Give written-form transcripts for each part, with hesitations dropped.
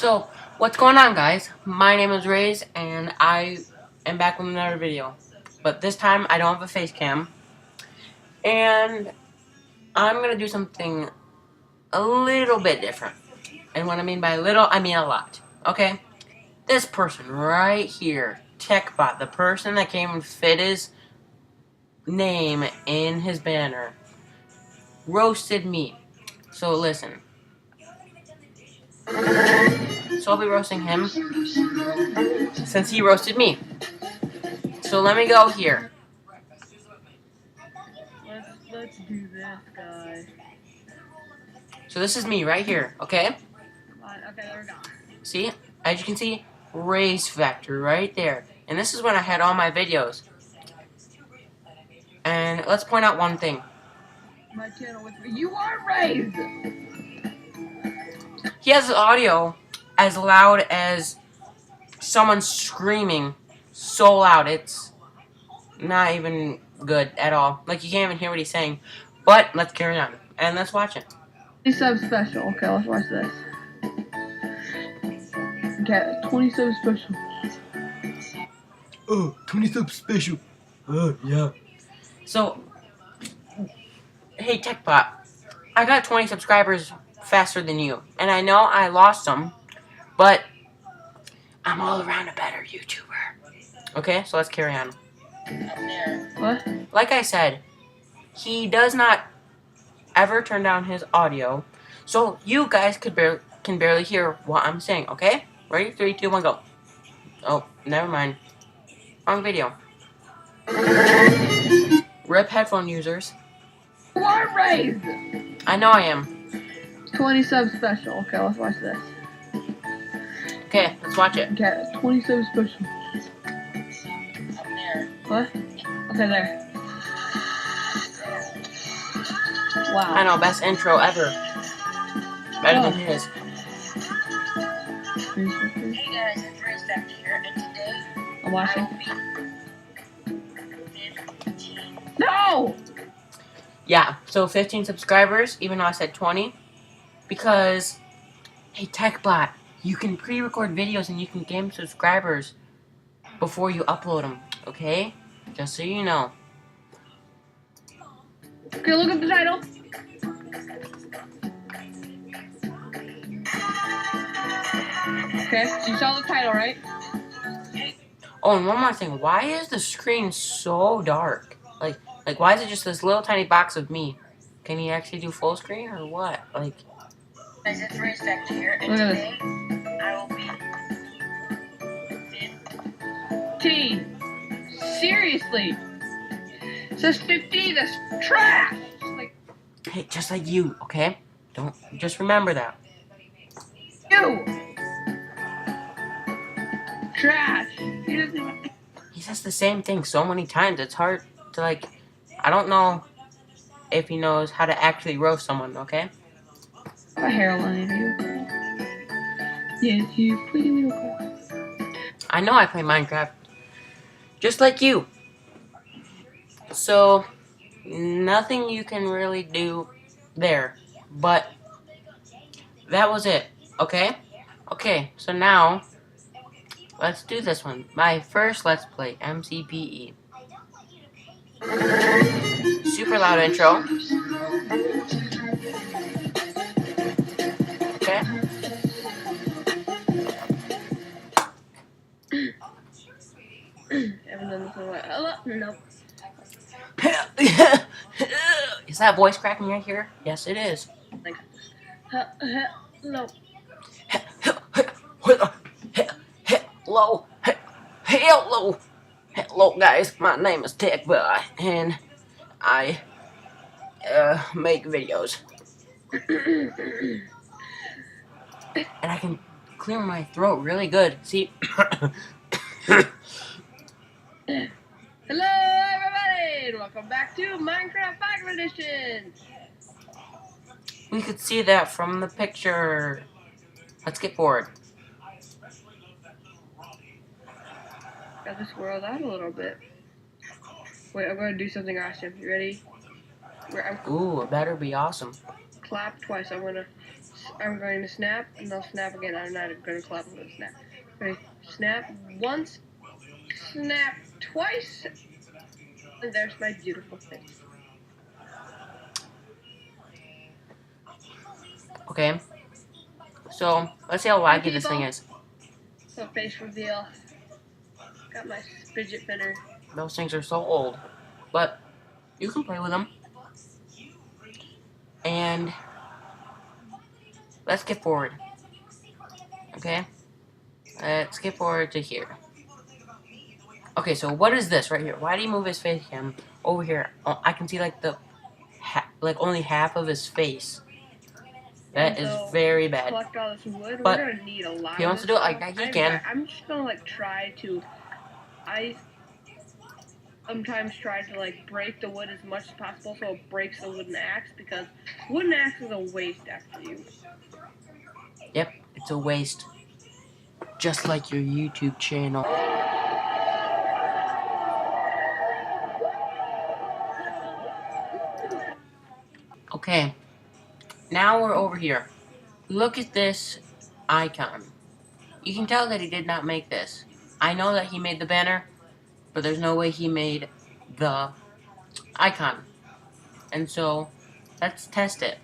So, what's going on, guys? My name is Ray's, and I am back with another video. But this time, I don't have a face cam. And I'm going to do something a little bit different. And what I mean by little, I mean a lot. Okay? This person right here, Techbot, the person that came and fit his name in his banner, roasted me. So, listen. So I'll be roasting him since he roasted me. So let me go here. Let's do this, guys. So this is me right here, okay? Okay, there we go. See? As you can see, raise factor right there. And this is when I had all my videos. And let's point out one thing. My channel with me. You are raised! He has audio as loud as someone screaming so loud. It's not even good at all. Like, you can't even hear what he's saying. But let's carry on. And let's watch it. 20 sub special. Okay, let's watch this. Okay, 20 sub special. Oh, 20 sub special. Oh, yeah. So, hey, Techbot. I got 20 subscribers faster than you. And I know I lost some, but I'm all around a better YouTuber. Okay, so let's carry on. What? Like I said, he does not ever turn down his audio, so you guys can barely hear what I'm saying, okay? Ready? 3, 2, 1, go. Oh, never mind. Wrong video. RIP headphone users. You are raised! I know I am. 20 sub special. Okay, let's watch this. Okay, let's watch it. Okay, 20 sub special. What? Okay, there. Wow. I know, best intro ever. Better than his. Hey guys, it's Roast Techbot here, and today I'm watching. I No! Yeah, so 15 subscribers, even though I said 20. Because, hey, Techbot, you can pre-record videos and you can gain subscribers before you upload them, okay? Just so you know. Okay, look at the title. Okay, so you saw the title, right? Oh, and one more thing. Why is the screen so dark? Like, why is it just this little tiny box of me? Can he actually do full screen or what? Like, guys, it's Roast Techbot here, and Look at today I will be 15. Seriously. It says 15. That's trash. Like hey, just like you, okay? Don't just remember that. you. Trash. He doesn't even. He says the same thing so many times. It's hard to like. I don't know if he knows how to actually roast someone, okay? A hairline. Yes, you pretty little girl. I know I play Minecraft just like you. So, nothing you can really do there. But, that was it, okay? Okay, so now, let's do this one. My first Let's Play, MCPE. Super loud intro. Okay. Haven't done this in a while. Nope. Is that voice cracking right here? Yes, it is. Like, no. Hello, guys. My name is Techbot, and I make videos, and I can clear my throat really good. See. Hello, everybody, and welcome back to Minecraft Factor Edition. We could see that from the picture. Let's get forward. Got this world out a little bit. Wait, I'm going to do something awesome. You ready? Ooh, it better be awesome. Clap twice. I'm going to I'm going to snap, and they'll snap again. I'm not going to clap, I'm going to snap. Okay, snap once, snap twice, and there's my beautiful face. Okay. So, let's see how wacky this thing is. So face reveal. Got my fidget spinner. Those things are so old. But, you can play with them. And, let's get forward. Okay? Let's get forward to here. Okay, so what is this right here? Why do you move his face cam over here? Oh, I can see like the, only half of his face. That is very bad. Collect all this wood. But we're gonna need a lot. If he wants to do it like that, he can. I'm just gonna like try to. I sometimes try to like break the wood as much as possible so it breaks the wooden axe, because wooden axe is a waste after use. Yep, it's a waste. Just like your YouTube channel. Okay, now we're over here. Look at this icon. You can tell that he did not make this. I know that he made the banner, but there's no way he made the icon. And so, let's test it.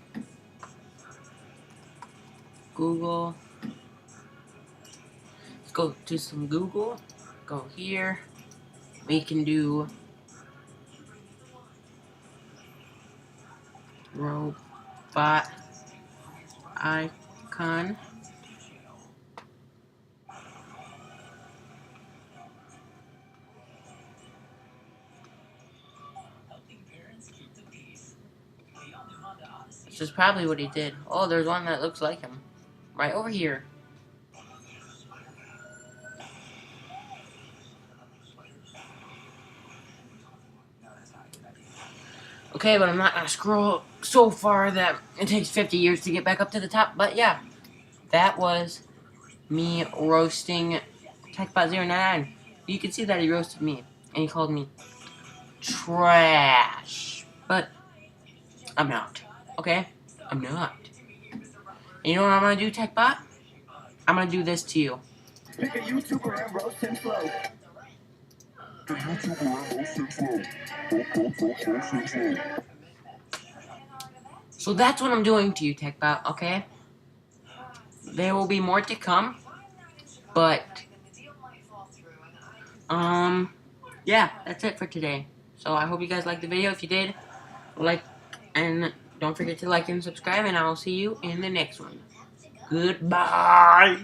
Google. Let's go to some Google. Go here. We can do robot icon. This is probably what he did. Oh, there's one that looks like him. Right over here. Okay, but I'm not gonna scroll so far that it takes 50 years to get back up to the top. But yeah, that was me roasting Techbot099. You can see that he roasted me, and he called me trash. But I'm not. Okay? I'm not. And you know what I'm gonna do, Techbot? I'm gonna do this to you. Pick a YouTuber and roast him slow. So that's what I'm doing to you, Techbot, okay? There will be more to come, but, yeah, that's it for today. So I hope you guys liked the video. If you did, like, and don't forget to like and subscribe, and I will see you in the next one. Goodbye!